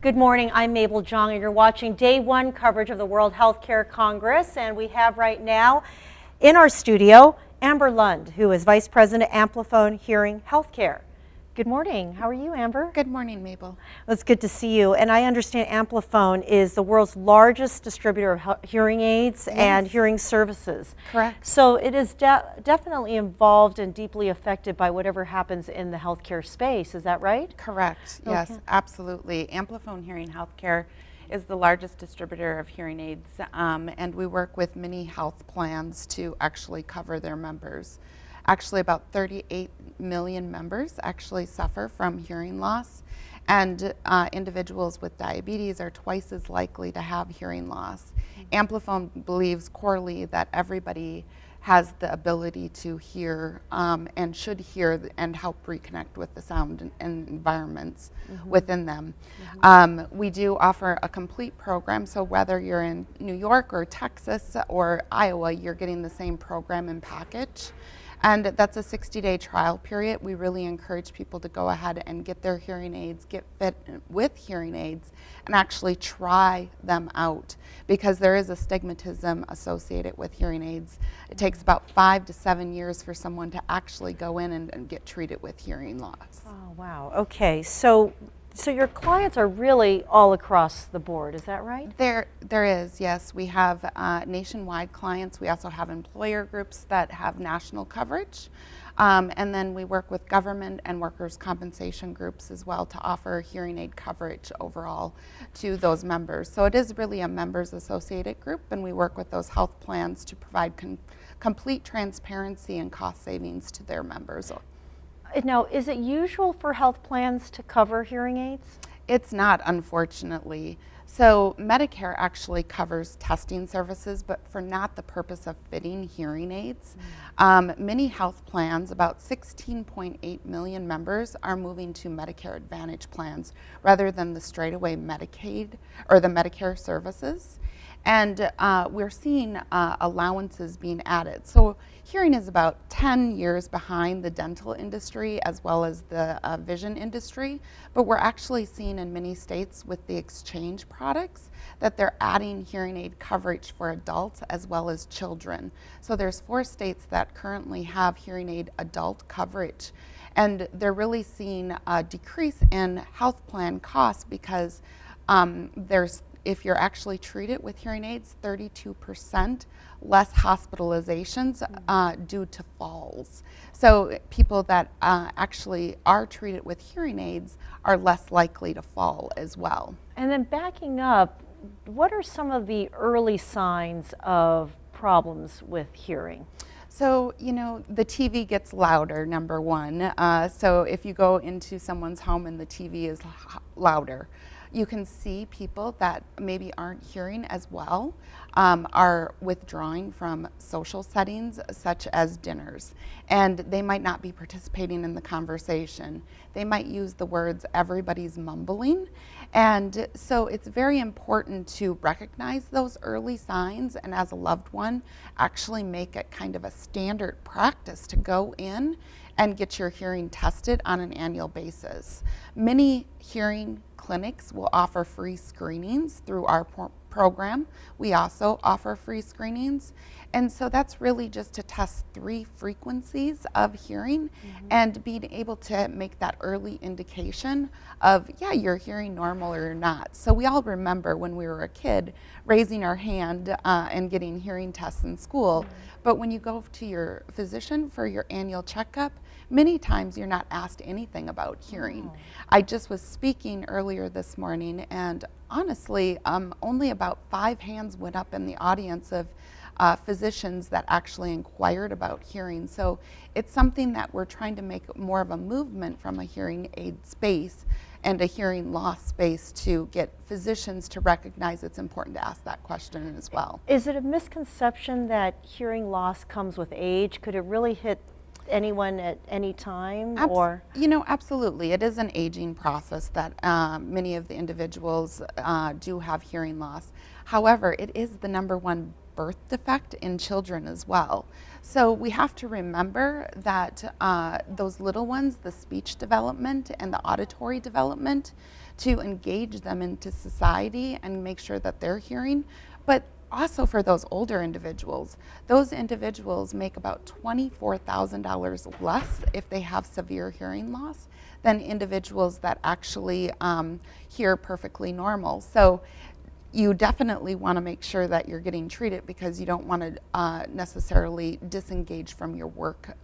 Good morning, I'm Mabel Jong, and you're watching Day 1 coverage of the World Healthcare Congress. And we have right now in our studio Amber Lund, who is Vice President at Amplifon Hearing Healthcare. Good morning. How are you, Amber? Good morning, Mabel. Well, it's good to see you. And I understand Amplifon is the world's largest distributor of hearing aids and hearing services. Correct. So it is definitely involved and deeply affected by whatever happens in the healthcare space. Is that right? Correct. Okay. Yes, absolutely. Amplifon Hearing Healthcare is the largest distributor of hearing aids, and we work with many health plans to actually cover their members. Actually, about 38 million members actually suffer from hearing loss, and individuals with diabetes are twice as likely to have hearing loss. Amplifon believes corely that everybody has the ability to hear and should hear and help reconnect with the sound and environments within them. We do offer a complete program, so whether you're in New York or Texas or Iowa, you're getting the same program and package. And that's a 60-day trial period. We really encourage people to go ahead and get their hearing aids, get fit with hearing aids, and actually try them out, because there is a stigmatism associated with hearing aids. It takes about 5 to 7 years for someone to actually go in and get treated with hearing loss. Oh, wow. Okay. So your clients are really all across the board, is that right? There is, yes. We have nationwide clients. We also have employer groups that have national coverage. And then we work with government and workers' compensation groups as well to offer hearing aid coverage overall to those members. So it is really a members associated group, and we work with those health plans to provide complete transparency and cost savings to their members. Now, is it usual for health plans to cover hearing aids? It's not, unfortunately. So Medicare actually covers testing services, but for not the purpose of fitting hearing aids. Many health plans, about 16.8 million members, are moving to Medicare Advantage plans rather than the straightaway Medicaid or the Medicare services. And we're seeing allowances being added. So hearing is about 10 years behind the dental industry as well as the vision industry, but we're actually seeing in many states with the exchange products that they're adding hearing aid coverage for adults as well as children. So there's 4 states that currently have hearing aid adult coverage, and they're really seeing a decrease in health plan costs because if you're actually treated with hearing aids, 32% less hospitalizations due to falls. So people that actually are treated with hearing aids are less likely to fall as well. And then backing up, what are some of the early signs of problems with hearing? So, the TV gets louder, number one. So if you go into someone's home and the TV is louder, you can see people that maybe aren't hearing as well are withdrawing from social settings such as dinners, and they might not be participating in the conversation. They might use the words "everybody's mumbling," and so it's very important to recognize those early signs, and as a loved one, actually make it kind of a standard practice to go in and get your hearing tested on an annual basis. Many hearing clinics will offer free screenings through our program. We also offer free screenings. And so that's really just to test 3 frequencies of hearing and being able to make that early indication of, yeah, you're hearing normal or you're not. So we all remember when we were a kid raising our hand and getting hearing tests in school. But when you go to your physician for your annual checkup, many times you're not asked anything about hearing. I just was speaking earlier this morning, and honestly, only about 5 hands went up in the audience of physicians that actually inquired about hearing. So it's something that we're trying to make more of a movement from a hearing aid space and a hearing loss space to get physicians to recognize it's important to ask that question as well. Is it a misconception that hearing loss comes with age? Could it really hit anyone at any time? Or Absolutely. It is an aging process that many of the individuals do have hearing loss. However, it is the #1 birth defect in children as well. So we have to remember that those little ones, the speech development and the auditory development, to engage them into society and make sure that they're hearing. But also for those older individuals, those individuals make about $24,000 less if they have severe hearing loss than individuals that actually hear perfectly normal. So you definitely want to make sure that you're getting treated, because you don't want to necessarily disengage from your work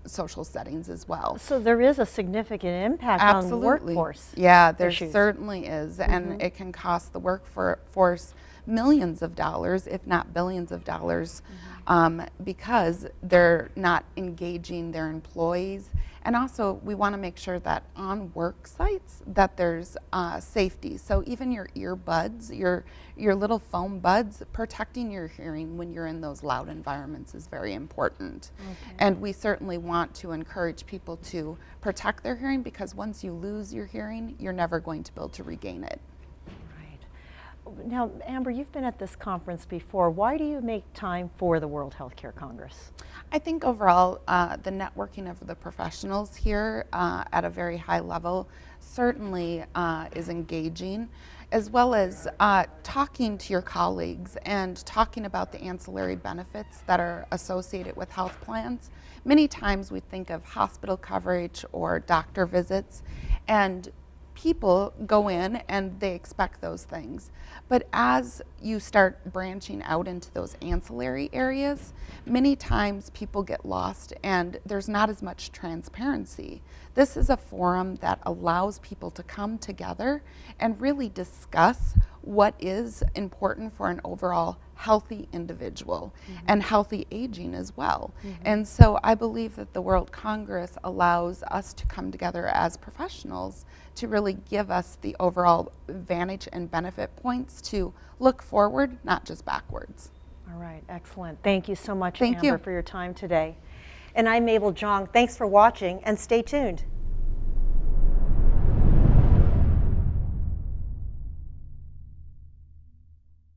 social settings as well. So there is a significant impact on the workforce. Yeah, there issues. Certainly is, and it can cost the workforce millions of dollars, if not billions of dollars, because they're not engaging their employees. And also, we want to make sure that on work sites that there's safety. So even your earbuds, your little foam buds, protecting your hearing when you're in those loud environments is very important. Okay. And we certainly want to encourage people to protect their hearing, because once you lose your hearing, you're never going to be able to regain it. Now, Amber, you've been at this conference before. Why do you make time for the World Healthcare Congress? I think overall, the networking of the professionals here at a very high level certainly is engaging, as well as talking to your colleagues and talking about the ancillary benefits that are associated with health plans. Many times we think of hospital coverage or doctor visits, and people go in and they expect those things. But as you start branching out into those ancillary areas, many times people get lost and there's not as much transparency. This is a forum that allows people to come together and really discuss what is important for an overall healthy individual and healthy aging as well. And so I believe that the World Congress allows us to come together as professionals to really give us the overall advantage and benefit points to look forward, not just backwards. All right, excellent. Thank you so much, Thank Amber, you for your time today. And I'm Mabel Jong. Thanks for watching, and stay tuned.